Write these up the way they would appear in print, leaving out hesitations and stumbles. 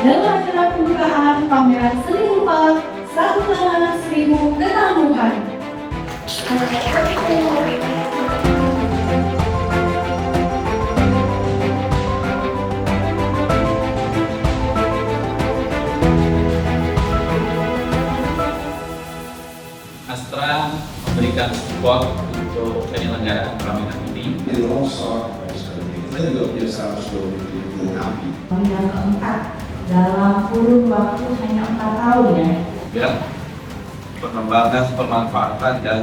dalam acara pembukaan pameran seni rupa Satu Tanah Seribu Ketangguhan. Astra memberikan support untuk penyelenggaraan pameran ini. Pameran keempat dalam kurun waktu hanya 4 tahun ya. Ya, pengembangan, pemanfaatan dan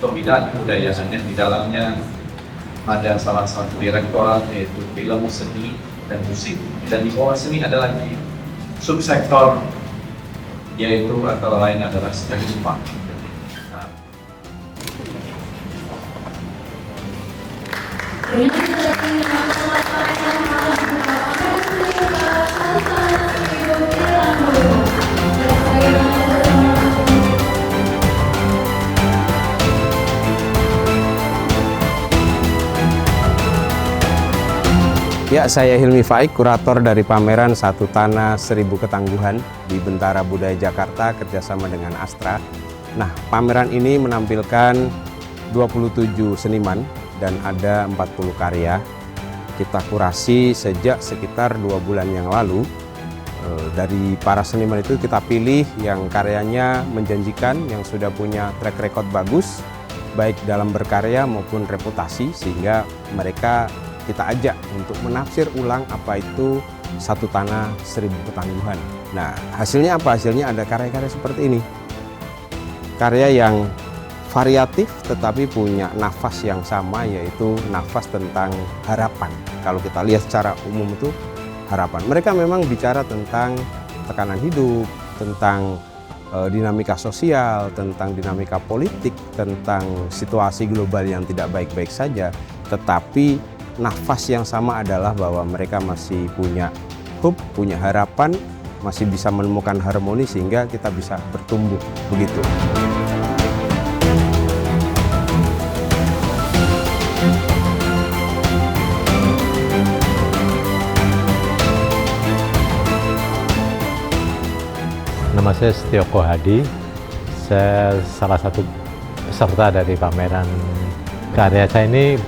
pembinaan kebudayaannya di dalamnya ada salah satu direktorat yaitu film, seni, dan musik. Dan di bawah seni ada lagi subsektor yaitu antara lain adalah seni rupa. Ya, saya Hilmi Faik, kurator dari pameran Satu Tanah Seribu Ketangguhan di Bentara Budaya Jakarta kerjasama dengan Astra. Nah, pameran ini menampilkan 27 seniman dan ada 40 karya. Kita kurasi sejak sekitar 2 bulan yang lalu. Dari para seniman itu kita pilih yang karyanya menjanjikan, yang sudah punya track record bagus, baik dalam berkarya maupun reputasi, sehingga mereka kita ajak untuk menafsir ulang apa itu Satu Tanah Seribu Ketangguhan. Nah, hasilnya apa? Hasilnya ada karya-karya seperti ini. Karya yang variatif tetapi punya nafas yang sama, yaitu nafas tentang harapan. Kalau kita lihat secara umum itu harapan. Mereka memang bicara tentang tekanan hidup, tentang dinamika sosial, tentang dinamika politik, tentang situasi global yang tidak baik-baik saja, tetapi nafas yang sama adalah bahwa mereka masih punya hope, punya harapan, masih bisa menemukan harmoni sehingga kita bisa bertumbuh begitu. Nama saya Setioko Hadi, saya salah satu peserta dari pameran. Karya saya ini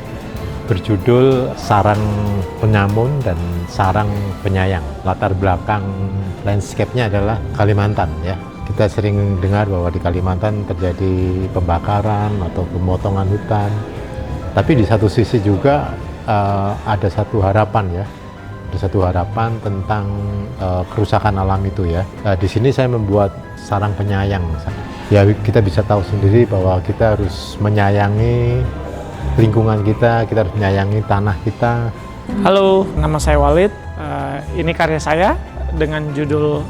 berjudul Sarang Penyamun dan Sarang Penyayang. Latar belakang landscape-nya adalah Kalimantan ya. Kita sering dengar bahwa di Kalimantan terjadi pembakaran atau pemotongan hutan. Tapi di satu sisi juga ada satu harapan ya. Ada satu harapan tentang kerusakan alam itu ya. Di sini saya membuat sarang penyayang. Ya, kita bisa tahu sendiri bahwa kita harus menyayangi lingkungan kita harus menyayangi tanah kita. Halo, nama saya Walid. Ini karya saya dengan judul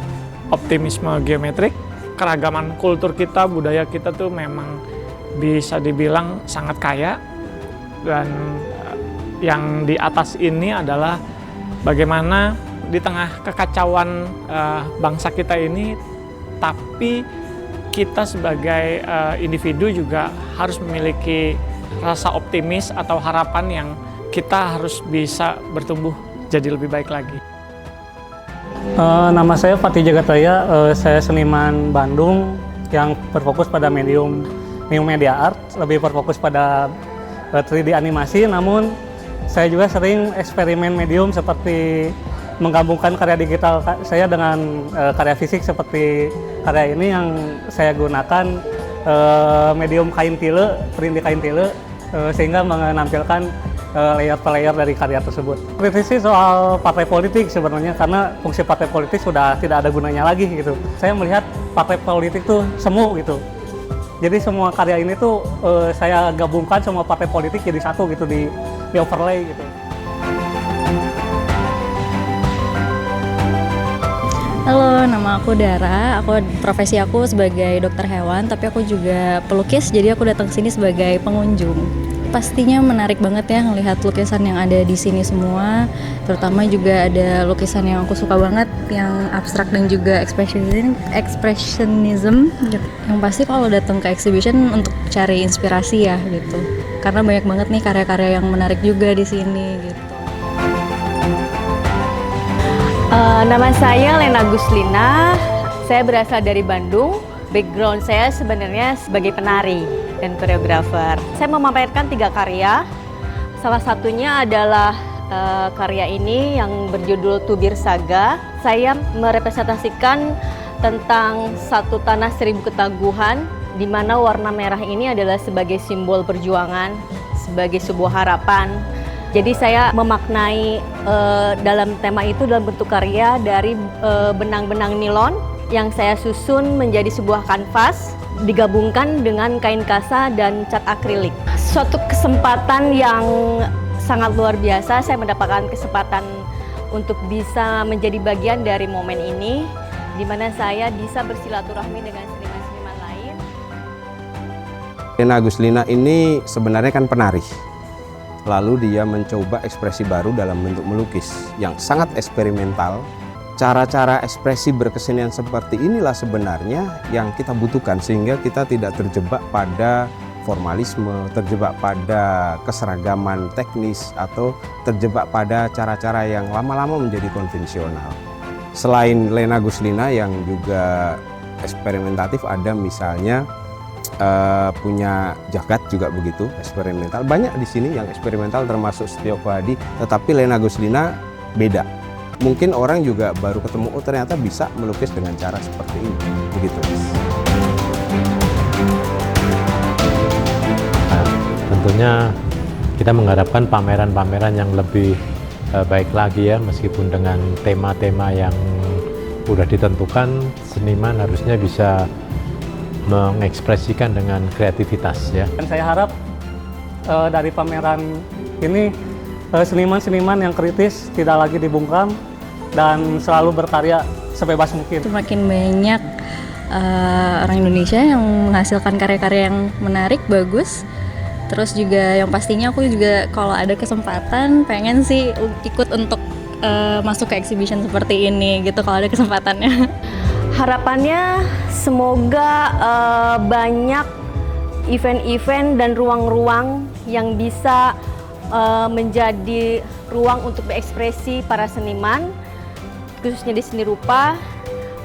Optimisme Geometrik. Keragaman kultur kita, budaya kita tuh memang bisa dibilang sangat kaya. Dan yang di atas ini adalah bagaimana di tengah kekacauan bangsa kita ini, tapi kita sebagai individu juga harus memiliki rasa optimis atau harapan yang kita harus bisa bertumbuh jadi lebih baik lagi. Nama saya Fatih Jagataya, saya seniman Bandung yang berfokus pada medium media art, lebih berfokus pada 3D animasi, namun saya juga sering eksperimen medium seperti menggabungkan karya digital saya dengan karya fisik seperti karya ini yang saya gunakan medium kain tile, print di kain tile, sehingga menampilkan layer per layer dari karya tersebut. Kritisi soal partai politik sebenarnya, karena fungsi partai politik sudah tidak ada gunanya lagi gitu. Saya melihat partai politik tuh semu gitu. Jadi semua karya ini tuh saya gabungkan semua partai politik jadi satu gitu, di overlay gitu. Halo, nama aku Dara. Profesi aku sebagai dokter hewan, tapi aku juga pelukis. Jadi aku datang sini sebagai pengunjung. Pastinya menarik banget ya ngelihat lukisan yang ada di sini semua. Terutama juga ada lukisan yang aku suka banget, yang abstrak dan juga expressionism. Yang pasti kalau datang ke exhibition untuk cari inspirasi ya gitu. Karena banyak banget nih karya-karya yang menarik juga di sini gitu. Nama saya Lena Guslina, saya berasal dari Bandung. Background saya sebenarnya sebagai penari dan koreografer. Saya memamerkan 3 karya, salah satunya adalah karya ini yang berjudul Tubir Saga. Saya merepresentasikan tentang satu tanah 1000 ketangguhan, di mana warna merah ini adalah sebagai simbol perjuangan, sebagai sebuah harapan. Jadi saya memaknai dalam tema itu dalam bentuk karya dari benang-benang nilon yang saya susun menjadi sebuah kanvas digabungkan dengan kain kasa dan cat akrilik. Suatu kesempatan yang sangat luar biasa, saya mendapatkan kesempatan untuk bisa menjadi bagian dari momen ini, di mana saya bisa bersilaturahmi dengan seniman-seniman lain. Lena Guslina ini sebenarnya kan penari. Lalu dia mencoba ekspresi baru dalam bentuk melukis yang sangat eksperimental. Cara-cara ekspresi berkesenian seperti inilah sebenarnya yang kita butuhkan sehingga kita tidak terjebak pada formalisme, terjebak pada keseragaman teknis, atau terjebak pada cara-cara yang lama-lama menjadi konvensional. Selain Lena Guslina yang juga eksperimentatif, ada misalnya punya Jagat juga begitu eksperimental. Banyak di sini yang eksperimental termasuk Setio Kohadi, tetapi Lena Guslina beda. Mungkin orang juga baru ketemu, oh ternyata bisa melukis dengan cara seperti ini, begitu. Nah, tentunya kita mengharapkan pameran-pameran yang lebih baik lagi ya, meskipun dengan tema-tema yang sudah ditentukan, seniman harusnya bisa mengekspresikan dengan kreativitas ya. Dan saya harap dari pameran ini seniman-seniman yang kritis tidak lagi dibungkam dan selalu berkarya sebebas mungkin. Semakin banyak orang Indonesia yang menghasilkan karya-karya yang menarik, bagus. Terus juga yang pastinya aku juga kalau ada kesempatan pengen sih ikut untuk masuk ke exhibition seperti ini gitu kalau ada kesempatannya. Harapannya semoga banyak event-event dan ruang-ruang yang bisa menjadi ruang untuk berekspresi para seniman, khususnya di seni rupa,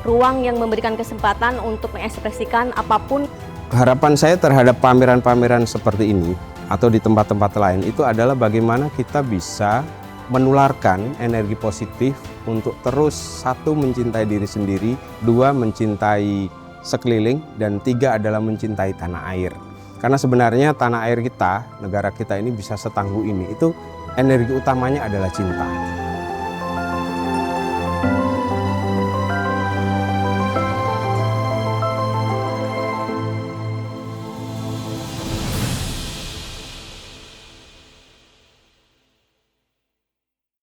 ruang yang memberikan kesempatan untuk mengekspresikan apapun. Harapan saya terhadap pameran-pameran seperti ini atau di tempat-tempat lain itu adalah bagaimana kita bisa menularkan energi positif untuk terus, 1, mencintai diri sendiri, 2, mencintai sekeliling, dan 3 adalah mencintai tanah air. Karena sebenarnya tanah air kita, negara kita ini bisa setangguh ini, itu energi utamanya adalah cinta.